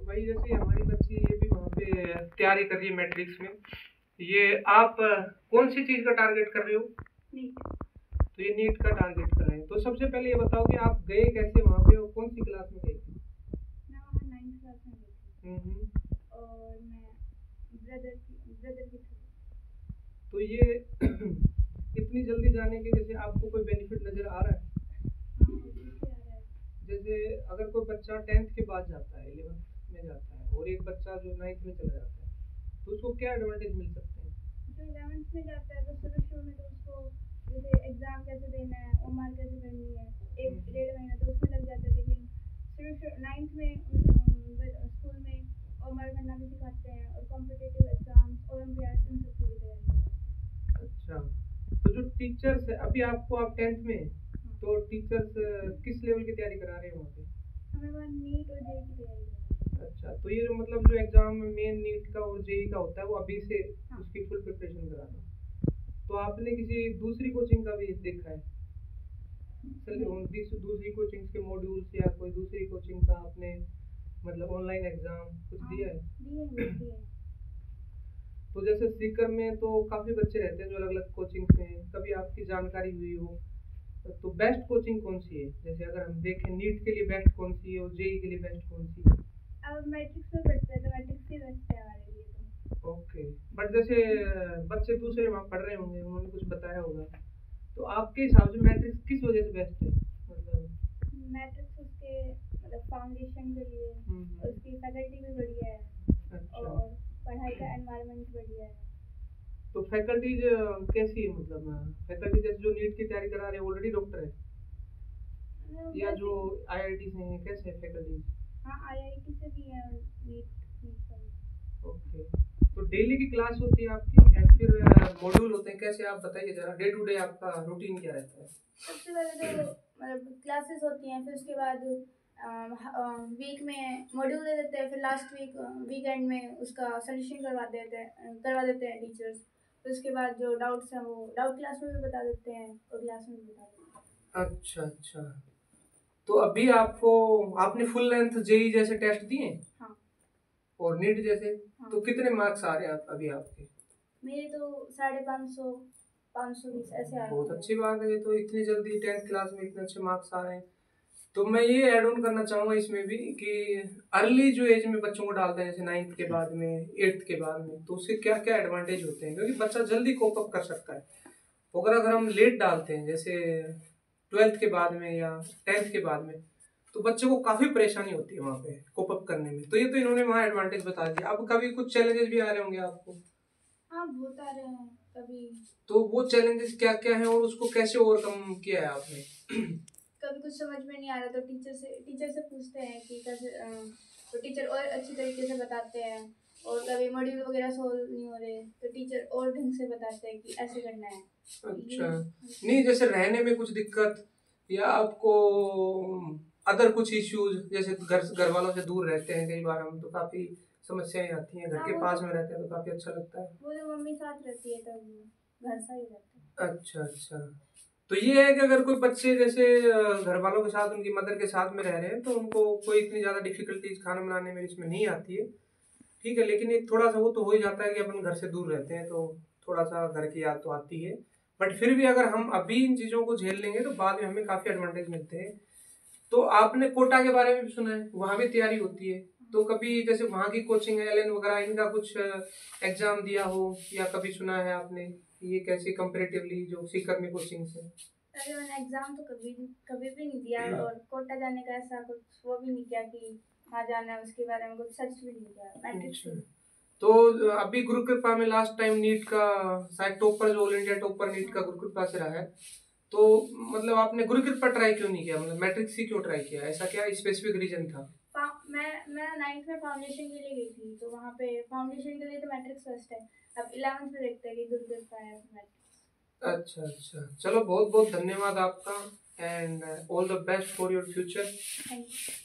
भाई जैसे हमारी बच्ची ये भी वहाँ पे तैयारी कर रही है मैट्रिक्स में। ये आप कौन सी चीज़ का टारगेट कर रहे हो? नीट। तो ये नीट का टारगेट कर रहे हैं। तो सबसे पहले ये बताओ कि आप गए कैसे वहाँ पे और कौन सी क्लास में गए थे? मैं वहाँ 9th क्लास में गई थी हम्म। और मैं ब्रदर की थी। तो ये इतनी जल्दी जाने के जैसे आपको कोई बेनिफिट नज़र आ रहा है? हाँ, ऑब्वियसली आ रहा है। जैसे अगर कोई बच्चा 10th के बाद जाता है, 11th में जाता है और एक बच्चा जो 9th में चला जाता है, तो उसको क्या एडवांटेज मिल सकते हैं? जो 11th में जाता है तो शुरू में तो उसको जैसे एग्ज़ाम कैसे देना है, ओमआर कैसे करनी है, एक डेढ़ महीना तो उसमें लग जाता है। लेकिन शुरू 9th में स्कूल में ओमआर करना भी सिखाते हैं और कॉम्पिटिटिव एग्ज़ाम्स, ओलंपियाड्स, इन सब की भी तैयारी करवाते हैं। अच्छा, तो जो टीचर्स है अभी आप 10th में हैं, हाँ, तो टीचर्स किस लेवल की तैयारी करा रहे हैं वहाँ पे? हमें वहाँ नीट और जेईई की तैयारी करवाते हैं। अच्छा, तो ये जो मतलब जो एग्जाम मेन नीट का और जेई का होता है वो अभी से हाँ, उसकी फुल प्रिपरेशन करा रहे हैं। तो आपने किसी दूसरी कोचिंग का भी देखा है? नहीं, दूसरी कोचिंग के मॉड्यूल्स या कोई दूसरी कोचिंग का आपने मतलब ऑनलाइन एग्जाम कुछ हाँ, दिया है? दिए हैं। तो जैसे सीकर में तो काफ़ी बच्चे रहते हैं जो अलग अलग कोचिंग में हैं, कभी आपकी जानकारी हुई हो तो बेस्ट कोचिंग कौन सी है? जैसे अगर हम देखें नीट के लिए बेस्ट कौन सी है और जेई के लिए बेस्ट कौन सी है? अब मैट्रिक्स में पढ़ते हैं तो मैट्रिक्स ही बेस्ट है हमारे लिए तो। ओके, बट जैसे बच्चे दूसरे वहाँ पढ़ रहे होंगे, उन्होंने कुछ बताया होगा, तो आपके हिसाब से मैट्रिक्स किस वजह से बेस्ट है? मतलब मैट्रिक्स उसके मतलब फाउंडेशन के लिए, हम्म, उसकी फैकल्टी भी बढ़िया है अच्छा, और पढ़ाई का एनवायरनमेंट बढ़िया है। तो फैकल्टीज कैसी है? मतलब फैकल्टी जैसे जो नीट की तैयारी करा रहे हैं ऑलरेडी डॉक्टर है या जो वैसे आईआईटी से हैं, कैसे है फैकल्टीज? हाँ, आईआईटी से भी है नीट नीट का भी। ओके, तो डेली की क्लास होती है आपकी एंड फिर मॉड्यूल होते हैं, कैसे आप बताइए जरा, डे टू डे आपका रूटीन क्या रहता है? सबसे पहले तो मतलब क्लासेस होती हैं, फिर उसके बाद वीक में मॉड्यूल दे देते हैं, फिर लास्ट वीकेंड में उसका सॉल्यूशन करवा देते हैं टीचर्स। फिर उसके बाद जो डाउट्स हैं वो डाउट क्लास में भी बता देते हैं और क्लास में भी बता देते हैं। अच्छा अच्छा, तो अभी आपको आपने फुल लेंथ जेई जैसे टेस्ट दिए हाँ, और नीट जैसे, हाँ, तो कितने मार्क्स आ रहे हैं अभी आपके? मेरे तो 550, 520 ऐसे आए बहुत थे। अच्छी बात है, ये तो इतनी जल्दी 10th क्लास में इतने अच्छे मार्क्स आ रहे हैं। तो मैं ये ऐड ऑन करना चाहूँगा इसमें भी कि अर्ली जो एज में बच्चों को डालते हैं जैसे 9th के बाद में, 8th के बाद में, तो उसके क्या क्या एडवांटेज होते हैं, क्योंकि बच्चा जल्दी कोप अप कर सकता है। अगर हम लेट डालते हैं जैसे 12th के बाद में या 10th के बाद में, तो बच्चे को काफ़ी परेशानी होती है वहाँ पे कोप अप करने में। तो ये तो इन्होंने वहाँ एडवांटेज बता दिया। अब कभी कुछ चैलेंजेस भी आ रहे होंगे आपको, हाँ, बहुत आ रहे हैं कभी। तो वो चैलेंजेस क्या क्या हैं और उसको कैसे ओवरकम किया है आपने? कभी कुछ समझ में नहीं आ रहा तो टीचर से पूछते हैं कि कैसे, तो टीचर और अच्छी तरीके से बताते हैं। और कभी मॉड्यूल वगैरह सोल्व नहीं हो रहे तो टीचर और ढंग से बताते हैं कि ऐसे करना है। अच्छा, नहीं जैसे रहने में कुछ दिक्कत या आपको अदर कुछ इश्यूज, जैसे घर वालों से दूर रहते हैं कई बार हम, तो काफ़ी समस्याएं आती हैं, घर हाँ, के पास में रहते हैं तो काफ़ी अच्छा लगता है। वो जो मम्मी साथ रहती है तब घर सा ही रहता है। अच्छा अच्छा, तो ये है कि अगर कोई बच्चे जैसे घर वालों के साथ उनकी मदर के साथ में रह रहे हैं तो उनको कोई इतनी ज़्यादा डिफिकल्टीज खाना बनाने में इसमें नहीं आती है, ठीक है। लेकिन एक थोड़ा सा वो तो हो ही जाता है कि अपन घर से दूर रहते हैं तो थोड़ा सा घर की याद तो आती है। बट फिर भी अगर हम अभी इन चीज़ों को झेल लेंगे तो बाद में हमें काफ़ी एडवांटेज मिलते हैं। तो आपने कोटा के बारे में भी सुना है, वहाँ भी तैयारी होती है, तो कभी जैसे वहाँ की कोचिंग है एलएन वगैरह, इनका कुछ एग्जाम दिया हो या कभी सुना है आपने ये कैसे कंपेरेटिवली जो सीकर में कोचिंग से? अरे मैंने एग्जाम तो कभी भी नहीं दिया और कोटा जाने का ऐसा कुछ वो भी नहीं किया कि वहाँ जाना है, उसके बारे में कुछ सर्च भी नहीं किया मैट्रिक्स अच्छा, से। तो अभी गुरु कृपा में लास्ट टाइम नीट का शायद टॉपर, जो ऑल इंडिया टॉपर नीट का गुरु कृपा से रहा है, तो मतलब आपने गुरु कृपा ट्राई क्यों नहीं किया, मतलब मैट्रिक्स ही क्यों ट्राई किया, ऐसा क्या स्पेसिफिक रीजन था? मैं 9th में फाउंडेशन के लिए गई थी तो वहाँ पे फाउंडेशन के लिए तो मैट्रिक्स फर्स्ट है। अब 11th में देखते हैं कि गुरुकृपा है मैट्रिक्स। अच्छा अच्छा, चलो बहुत बहुत धन्यवाद आपका and all the best for your future. Thank you.